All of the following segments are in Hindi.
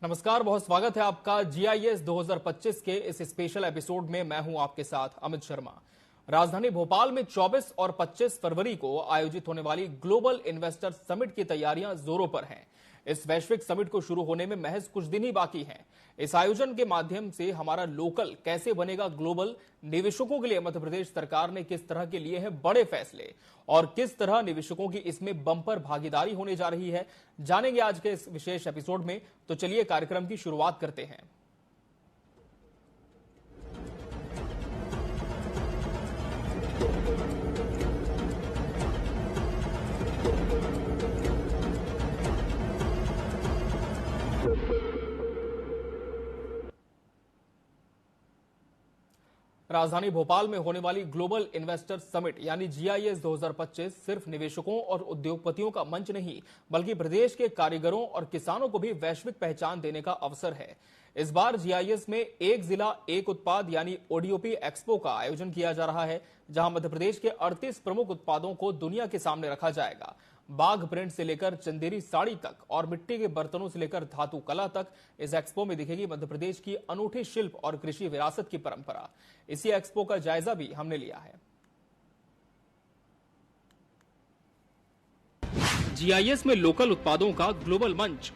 नमस्कार, बहुत स्वागत है आपका जीआईएस 2025 के इस स्पेशल एपिसोड में। मैं हूं आपके साथ अमित शर्मा। राजधानी भोपाल में 24 और 25 फरवरी को आयोजित होने वाली ग्लोबल इन्वेस्टर समिट की तैयारियां जोरों पर हैं। इस वैश्विक समिट को शुरू होने में महज कुछ दिन ही बाकी हैं। इस आयोजन के माध्यम से हमारा लोकल कैसे बनेगा ग्लोबल, निवेशकों के लिए मध्य प्रदेश सरकार ने किस तरह के लिए हैं बड़े फैसले और किस तरह निवेशकों की इसमें बंपर भागीदारी होने जा रही है, जानेंगे आज के इस विशेष एपिसोड में। तो चलिए कार्यक्रम की शुरुआत करते हैं। राजधानी भोपाल में होने वाली ग्लोबल इन्वेस्टर समिट यानी जीआईएस 2025 सिर्फ निवेशकों और उद्योगपतियों का मंच नहीं, बल्कि प्रदेश के कारीगरों और किसानों को भी वैश्विक पहचान देने का अवसर है। इस बार जीआईएस में एक जिला एक उत्पाद यानी ओडीओपी एक्सपो का आयोजन किया जा रहा है, जहां मध्य प्रदेश के 38 प्रमुख उत्पादों को दुनिया के सामने रखा जाएगा। बाघ प्रिंट से लेकर चंदेरी साड़ी तक और मिट्टी के बर्तनों से लेकर धातु कला तक इस एक्सपो में दिखेगी मध्य प्रदेश की अनूठी शिल्प और कृषि विरासत की परंपरा। इसी एक्सपो का जायजा भी हमने लिया है। जीआईएस में लोकल उत्पादों का ग्लोबल मंच।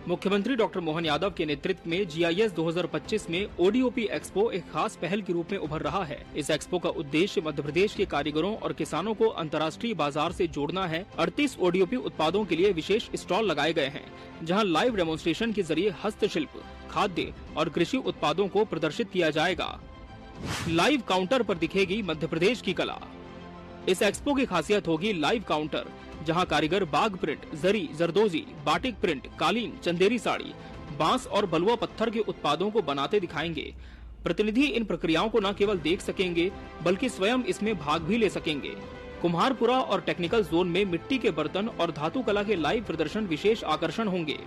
मुख्यमंत्री डॉक्टर मोहन यादव के नेतृत्व में जीआईएस 2025 में ओडीओपी एक्सपो एक खास पहल के रूप में उभर रहा है। इस एक्सपो का उद्देश्य मध्य प्रदेश के कारीगरों और किसानों को अंतर्राष्ट्रीय बाजार से जोड़ना है। 38 ओडीओपी उत्पादों के लिए विशेष स्टॉल लगाए गए हैं, जहां लाइव डेमोन्स्ट्रेशन के जरिए हस्तशिल्प, खाद्य और कृषि उत्पादों को प्रदर्शित किया जाएगा। लाइव काउंटर पर दिखेगी मध्य प्रदेश की कला। इस एक्सपो की खासियत होगी लाइव काउंटर, जहां कारीगर बाघ प्रिंट, जरी, जरदोजी, बाटिक प्रिंट, कालीन, चंदेरी साड़ी, बांस और बलुआ पत्थर के उत्पादों को बनाते दिखाएंगे। प्रतिनिधि इन प्रक्रियाओं को न केवल देख सकेंगे, बल्कि स्वयं इसमें भाग भी ले सकेंगे। कुम्हारपुरा और टेक्निकल जोन में मिट्टी के बर्तन और धातु कला के लाइव प्रदर्शन विशेष आकर्षण होंगे।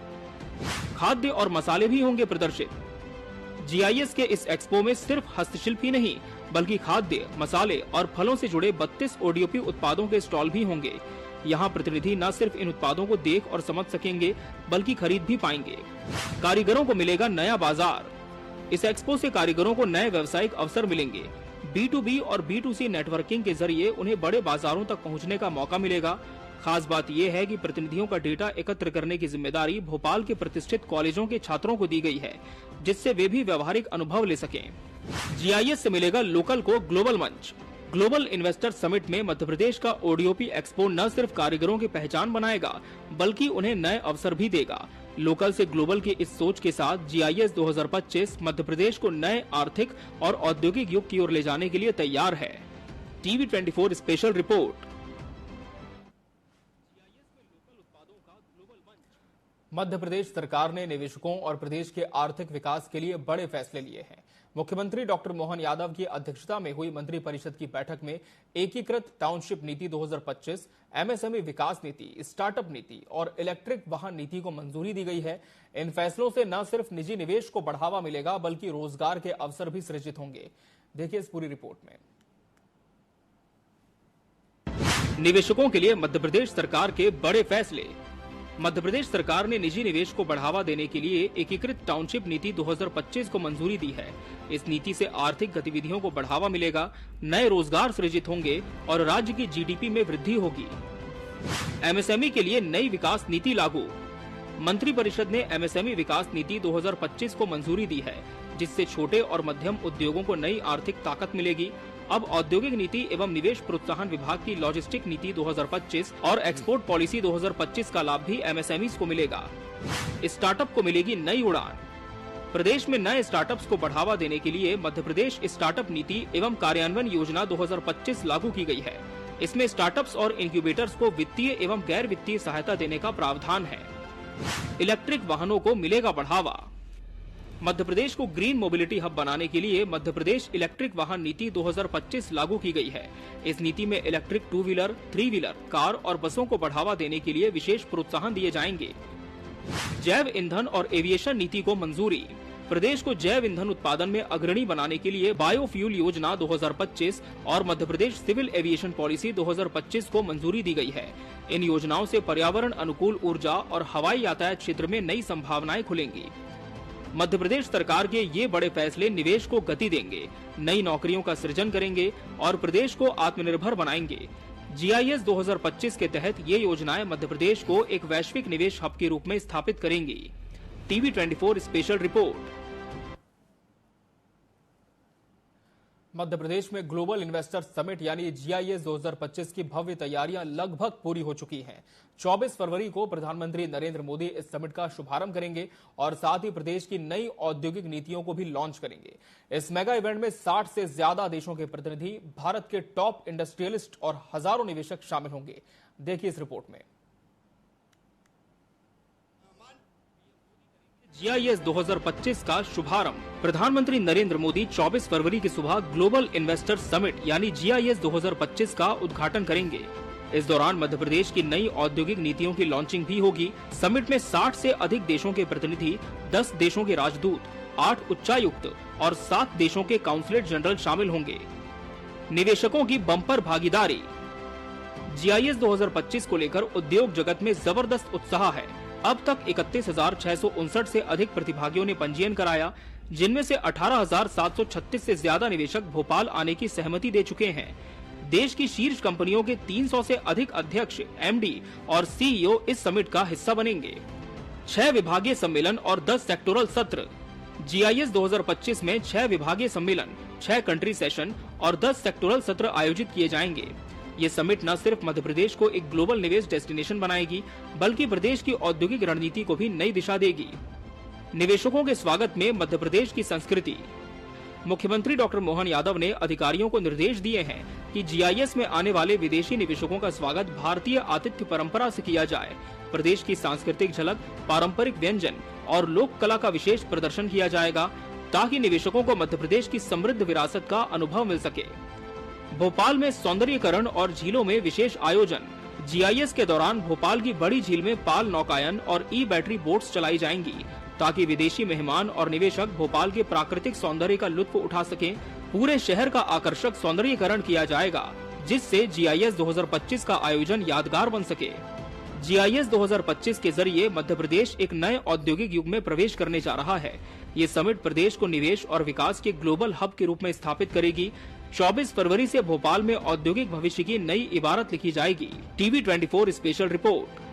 खाद्य और मसाले भी होंगे प्रदर्शित। जीआईएस के इस एक्सपो में सिर्फ हस्तशिल्प ही नहीं, बल्कि खाद्य, मसाले और फलों से जुड़े 32 ओडीओपी उत्पादों के स्टॉल भी होंगे। यहाँ प्रतिनिधि न सिर्फ इन उत्पादों को देख और समझ सकेंगे, बल्कि खरीद भी पाएंगे। कारीगरों को मिलेगा नया बाजार। इस एक्सपो से कारीगरों को नए व्यवसायिक अवसर मिलेंगे। B2B और B2C नेटवर्किंग के जरिए उन्हें बड़े बाजारों तक पहुँचने का मौका मिलेगा। खास बात यह है कि प्रतिनिधियों का डेटा एकत्र करने की जिम्मेदारी भोपाल के प्रतिष्ठित कॉलेजों के छात्रों को दी गई है, जिससे वे भी व्यवहारिक अनुभव ले सकें। जीआईएस से मिलेगा लोकल को ग्लोबल मंच। ग्लोबल इन्वेस्टर समिट में मध्य प्रदेश का ओडीओपी एक्सपो न सिर्फ कारीगरों की पहचान बनाएगा, बल्कि उन्हें नए अवसर भी देगा। लोकल से ग्लोबल की इस सोच के साथ जीआईएस 2025 मध्य प्रदेश को नए आर्थिक और औद्योगिक युग की ओर ले जाने के लिए तैयार है। TV 24 special report. Madhya Pradesh सरकार ने निवेशकों और प्रदेश के आर्थिक विकास के लिए बड़े फैसले लिए हैं। मुख्यमंत्री डॉक्टर मोहन यादव की अध्यक्षता में हुई मंत्री परिषद की बैठक में एकीकृत टाउनशिप नीति 2025, एमएसएमई विकास नीति, स्टार्टअप नीति और इलेक्ट्रिक वाहन नीति को मंजूरी दी गई है। इन फैसलों से न सिर्फ निजी निवेश को बढ़ावा मिलेगा, बल्कि रोजगार के अवसर भी सृजित होंगे। देखिए इस पूरी रिपोर्ट में। निवेशकों के लिए मध्य प्रदेश सरकार के बड़े फैसले। मध्य प्रदेश सरकार ने निजी निवेश को बढ़ावा देने के लिए एकीकृत टाउनशिप नीति 2025 को मंजूरी दी है। इस नीति से आर्थिक गतिविधियों को बढ़ावा मिलेगा, नए रोजगार सृजित होंगे और राज्य की जीडीपी में वृद्धि होगी। एमएसएमई के लिए नई विकास नीति लागू। मंत्री परिषद ने एमएसएमई विकास नीति 2025 को मंजूरी दी है, जिससे छोटे और मध्यम उद्योगों को नई आर्थिक ताकत मिलेगी। अब औद्योगिक नीति एवं निवेश प्रोत्साहन विभाग की लॉजिस्टिक नीति 2025 और एक्सपोर्ट पॉलिसी 2025 का लाभ भी एमएसएमईज को मिलेगा। स्टार्टअप को मिलेगी नई उड़ान। प्रदेश में नए स्टार्टअप्स को बढ़ावा देने के लिए मध्य प्रदेश स्टार्टअप नीति एवं कार्यान्वयन योजना 2025 लागू की गई है। इसमें स्टार्टअप्स और इंक्यूबेटर्स को वित्तीय एवं गैर वित्तीय सहायता देने का प्रावधान है। इलेक्ट्रिक वाहनों को मिलेगा बढ़ावा। मध्य प्रदेश को ग्रीन मोबिलिटी हब बनाने के लिए मध्य प्रदेश इलेक्ट्रिक वाहन नीति 2025 लागू की गई है। इस नीति में इलेक्ट्रिक 2 व्हीलर, 3 व्हीलर, कार और बसों को बढ़ावा देने के लिए विशेष प्रोत्साहन दिए जाएंगे। जैव ईंधन और एविएशन नीति को मंजूरी। प्रदेश को जैव ईंधन उत्पादन में अग्रणी बनाने के लिए बायोफ्यूल योजना 2025 और Madhya Pradesh civil aviation policy 2025 को मंजूरी दी गई है। इन योजनाओं से पर्यावरण अनुकूल ऊर्जा और हवाई यातायात क्षेत्र में नई संभावनाएं खुलेंगी। मध्य प्रदेश सरकार के ये बड़े फैसले निवेश को गति देंगे, नई नौकरियों का सृजन करेंगे और प्रदेश को आत्मनिर्भर बनाएंगे। GIS 2025 के तहत ये योजनाएं मध्य प्रदेश को एक वैश्विक निवेश हब के रूप में स्थापित करेंगी। TV24 special report. मध्य प्रदेश में ग्लोबल इन्वेस्टर समिट यानी GIS 2025 की भव्य तैयारियां लगभग पूरी हो चुकी हैं। 24 फरवरी को प्रधानमंत्री नरेंद्र मोदी इस समिट का शुभारंभ करेंगे और साथ ही प्रदेश की नई औद्योगिक नीतियों को भी लॉन्च करेंगे। इस मेगा इवेंट में 60 से ज्यादा देशों के प्रतिनिधि, भारत के टॉप इंडस्ट्रियलिस्ट और हजारों निवेशक शामिल होंगे। देखिए इस रिपोर्ट में। GIS 2025 का शुभारंभ प्रधानमंत्री नरेंद्र मोदी 24 फरवरी की सुबह ग्लोबल इन्वेस्टर समिट यानी GIS 2025 का उद्घाटन करेंगे। इस दौरान मध्य प्रदेश की नई औद्योगिक नीतियों की लॉन्चिंग भी होगी। समिट में 60 से अधिक देशों के प्रतिनिधि, 10 देशों के राजदूत, 8 उच्चायुक्त और 7 देशों के काउंसलेट जनरल शामिल होंगे। निवेशकों की बम्पर भागीदारी। GIS 2025 को लेकर उद्योग जगत में जबरदस्त उत्साह है। अब तक 31,659 से अधिक प्रतिभागियों ने पंजीयन कराया, जिनमें से 18,736 से ज्यादा निवेशक भोपाल आने की सहमति दे चुके हैं। देश की शीर्ष कंपनियों के 300 से अधिक अध्यक्ष, MD और CEO इस समिट का हिस्सा बनेंगे। 6 विभागीय सम्मेलन और 10 सेक्टोरल सत्र। GIS 2025 में 6 विभागीय सम्मेलन, 6 कंट्री सेशन और 10 सेक्टोरल सत्र आयोजित किए जाएंगे। ये समिट न सिर्फ मध्य प्रदेश को एक ग्लोबल निवेश डेस्टिनेशन बनाएगी, बल्कि प्रदेश की औद्योगिक रणनीति को भी नई दिशा देगी। निवेशकों के स्वागत में मध्य प्रदेश की संस्कृति। मुख्यमंत्री डॉक्टर मोहन यादव ने अधिकारियों को निर्देश दिए हैं कि GIS में आने वाले विदेशी निवेशकों का स्वागत भारतीय आतिथ्य परंपरा से किया जाए। प्रदेश की सांस्कृतिक झलक, पारंपरिक व्यंजन और लोक कला का विशेष प्रदर्शन किया जाएगा, ताकि निवेशकों को मध्य प्रदेश की समृद्ध विरासत का अनुभव मिल सके। भोपाल में सौंदर्यीकरण और झीलों में विशेष आयोजन। GIS के दौरान भोपाल की बड़ी झील में पाल नौकायन और बैटरी बोट्स चलाई जाएंगी, ताकि विदेशी मेहमान और निवेशक भोपाल के प्राकृतिक सौंदर्य का लुत्फ उठा सकें। पूरे शहर का आकर्षक सौंदर्यीकरण किया जाएगा, जिससे GIS 2025 का आयोजन यादगार बन सके। GIS 2025 के जरिए मध्य प्रदेश एक नए औद्योगिक युग में प्रवेश करने जा रहा है। ये समिट प्रदेश को निवेश और विकास के ग्लोबल हब के रूप में स्थापित करेगी। 24 फरवरी से भोपाल में औद्योगिक भविष्य की नई इबारत लिखी जाएगी। TV24 special report.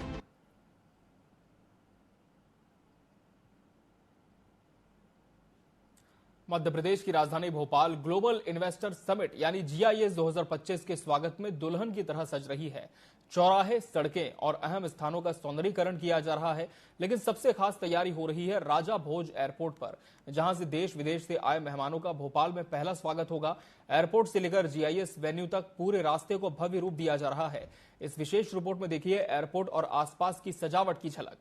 मध्य प्रदेश की राजधानी भोपाल ग्लोबल इन्वेस्टर समिट यानी GIS 2025 के स्वागत में दुल्हन की तरह सज रही है। चौराहे, सड़कें और अहम स्थानों का सौंदर्यीकरण किया जा रहा है, लेकिन सबसे खास तैयारी हो रही है राजा भोज एयरपोर्ट पर, जहां से देश विदेश से आए मेहमानों का भोपाल में पहला स्वागत होगा। एयरपोर्ट से लेकर GIS वेन्यू तक पूरे रास्ते को भव्य रूप दिया जा रहा है। इस विशेष रिपोर्ट में देखिए एयरपोर्ट और आसपास की सजावट की झलक।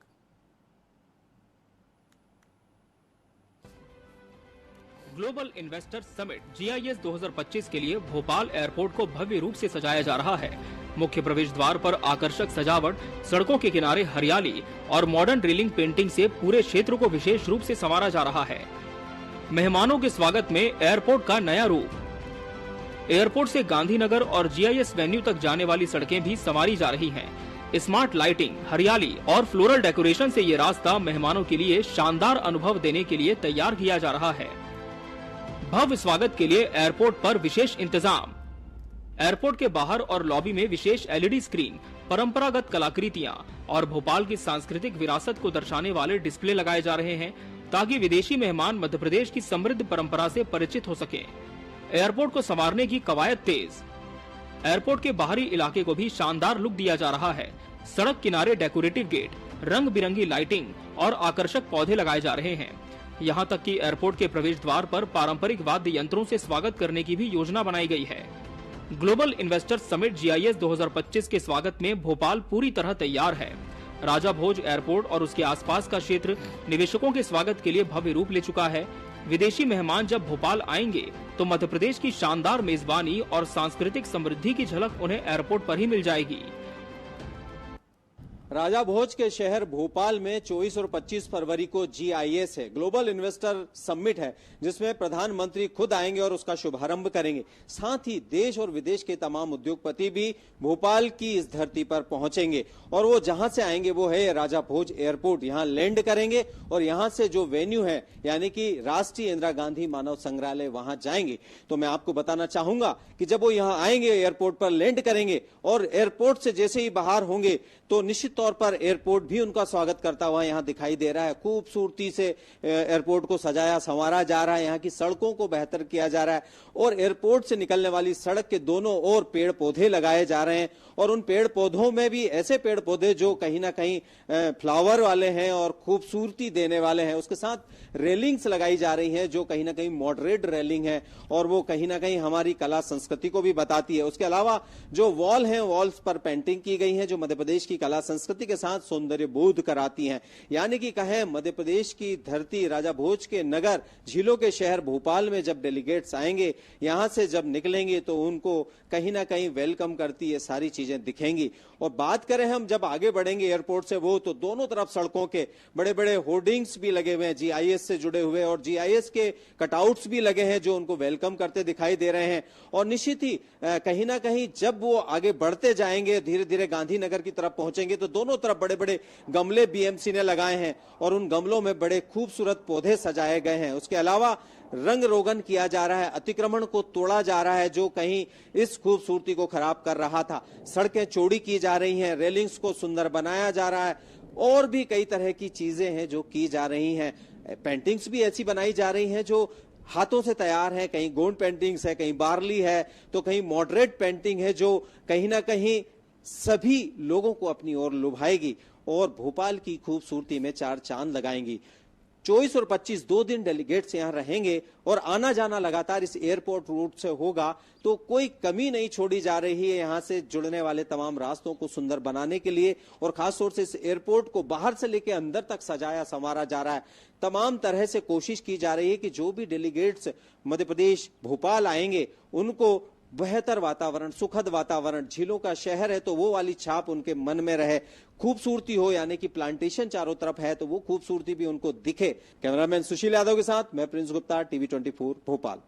ग्लोबल इन्वेस्टर समिट GIS 2025 के लिए भोपाल एयरपोर्ट को भव्य रूप से सजाया जा रहा है। मुख्य प्रवेश द्वार पर आकर्षक सजावट, सड़कों के किनारे हरियाली और मॉडर्न ड्रिलिंग पेंटिंग से पूरे क्षेत्र को विशेष रूप से संवारा जा रहा है। मेहमानों के स्वागत में एयरपोर्ट का नया रूप। एयरपोर्ट से गांधीनगर और GIS वेन्यू तक जाने वाली सड़कें भी संवारी जा रही हैं। स्मार्ट लाइटिंग, हरियाली और फ्लोरल डेकोरेशन से ये रास्ता मेहमानों के लिए शानदार अनुभव देने के लिए तैयार किया जा रहा है। भव्य स्वागत के लिए एयरपोर्ट पर विशेष इंतजाम। एयरपोर्ट के बाहर और लॉबी में विशेष LED स्क्रीन, परंपरागत कलाकृतियां और भोपाल की सांस्कृतिक विरासत को दर्शाने वाले डिस्प्ले लगाए जा रहे हैं, ताकि विदेशी मेहमान मध्य प्रदेश की समृद्ध परंपरा से परिचित हो सके। एयरपोर्ट को संवारने की कवायद तेज। एयरपोर्ट के बाहरी इलाके को भी शानदार लुक दिया जा रहा है। सड़क किनारे डेकोरेटिव गेट, रंग बिरंगी लाइटिंग और आकर्षक पौधे लगाए जा रहे हैं। यहाँ तक कि एयरपोर्ट के प्रवेश द्वार पर पारंपरिक वाद्य यंत्रों से स्वागत करने की भी योजना बनाई गई है। ग्लोबल इन्वेस्टर समिट GIS 2025 के स्वागत में भोपाल पूरी तरह तैयार है। राजा भोज एयरपोर्ट और उसके आसपास का क्षेत्र निवेशकों के स्वागत के लिए भव्य रूप ले चुका है। विदेशी मेहमान जब भोपाल आएंगे तो मध्य प्रदेश की शानदार मेजबानी और सांस्कृतिक समृद्धि की झलक उन्हें एयरपोर्ट पर ही मिल जाएगी। राजा भोज के शहर भोपाल में 24 और 25 फरवरी को GIS है, ग्लोबल इन्वेस्टर समिट है, जिसमें प्रधानमंत्री खुद आएंगे और उसका शुभारंभ करेंगे। साथ ही देश और विदेश के तमाम उद्योगपति भी भोपाल की इस धरती पर पहुंचेंगे और वो जहां से आएंगे वो है राजा भोज एयरपोर्ट। यहां लैंड करेंगे और यहां से जो वेन्यू है यानी कि राष्ट्रीय इंदिरा गांधी मानव संग्रहालय, वहां जाएंगे। तो मैं आपको बताना चाहूंगा कि जब वो यहां आएंगे, एयरपोर्ट पर लैंड करेंगे और एयरपोर्ट से जैसे ही बाहर होंगे तो निश्चित तौर पर एयरपोर्ट भी उनका स्वागत करता हुआ यहां दिखाई दे रहा है। खूबसूरती से एयरपोर्ट को सजाया संवारा जा रहा है, यहां की सड़कों को बेहतर किया जा रहा है और एयरपोर्ट से निकलने वाली सड़क के दोनों ओर पेड़ पौधे लगाए जा रहे हैं और उन पेड़ पौधों में भी ऐसे पेड़ पौधे जो कहीं ना कहीं फ्लावर वाले हैं और खूबसूरती देने वाले हैं। उसके साथ रेलिंग्स लगाई जा रही हैं जो कहीं ना कहीं मॉडरेट रेलिंग है और वो कहीं ना कहीं हमारी कला संस्कृति को भी बताती है। उसके अलावा जो वॉल हैं, वॉल्स पर पेंटिंग की गई है जो मध्य प्रदेश की कला संस्कृति के साथ सौंदर्य बोध कराती हैं। यानी कि कहें मध्य प्रदेश की धरती, राजा भोज के नगर, झीलों के शहर भोपाल में जब डेलीगेट्स आएंगे, यहां से जब निकलेंगे तो उनको कहीं ना कहीं वेलकम करती ये सारी चीजें दिखेंगी। और बात करें हम जब आगे बढ़ेंगे एयरपोर्ट से, वो तो दोनों तरफ सड़कों के बड़े बड़े होर्डिंग्स भी लगे हुए हैं GIS से जुड़े हुए और GIS के कटआउट्स भी लगे हैं जो उनको वेलकम करते दिखाई दे रहे हैं। और निश्चित ही कहीं ना कहीं जब वो आगे बढ़ते जाएंगे, धीरे धीरे गांधीनगर की तरफ पहुंचेंगे तो दोनों तरफ बड़े बड़े गमले BMC ने लगाए हैं और उन गमलों में बड़े खूबसूरत पौधे सजाए गए हैं। उसके अलावा रंग रोगन किया जा रहा है, अतिक्रमण को तोड़ा जा रहा है जो कहीं इस खूबसूरती को खराब कर रहा था। सड़कें चौड़ी की जा रही हैं, रेलिंग्स को सुंदर बनाया जा रहा है और भी कई तरह की चीजें हैं जो की जा रही हैं। पेंटिंग्स भी ऐसी बनाई जा रही हैं जो हाथों से तैयार है, कहीं गोंड पेंटिंग्स है, कहीं बार्ली है, तो कहीं मॉडरेट पेंटिंग है जो कहीं ना कहीं सभी लोगों को अपनी ओर लुभाएगी और भोपाल की खूबसूरती में चार चांद लगाएंगी। 24 और 25 2 दिन डेलीगेट्स यहां रहेंगे और आना जाना लगातार इस एयरपोर्ट रूट से होगा, तो कोई कमी नहीं छोड़ी जा रही है यहां से जुड़ने वाले तमाम रास्तों को सुंदर बनाने के लिए। और खासतौर से इस एयरपोर्ट को बाहर से लेकर अंदर तक सजाया संवारा जा रहा है। तमाम तरह से कोशिश की जा रही है कि जो भी डेलीगेट्स मध्य प्रदेश भोपाल आएंगे उनको बेहतर वातावरण, सुखद वातावरण, झीलों का शहर है तो वो वाली छाप उनके मन में रहे, खूबसूरती हो यानी कि प्लांटेशन चारों तरफ है तो वो खूबसूरती भी उनको दिखे। कैमरामैन सुशील यादव के साथ मैं Prince Gupta, TV24 Bhopal.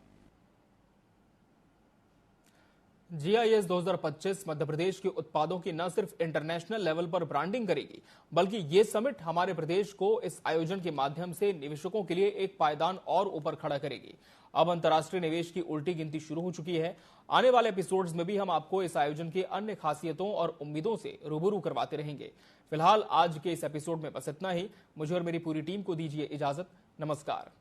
GIS 2025 Madhya Pradesh के उत्पादों की न सिर्फ इंटरनेशनल लेवल पर ब्रांडिंग करेगी, बल्कि ये समिट हमारे प्रदेश को इस आयोजन के माध्यम से निवेशकों के लिए एक पायदान और ऊपर खड़ा करेगी। अब अंतर्राष्ट्रीय निवेश की उल्टी गिनती शुरू हो चुकी है। आने वाले एपिसोड्स में भी हम आपको इस आयोजन की अन्य खासियतों और उम्मीदों से रूबरू करवाते रहेंगे। फिलहाल आज के इस एपिसोड में बस इतना ही। मुझे और मेरी पूरी टीम को दीजिए इजाजत। नमस्कार।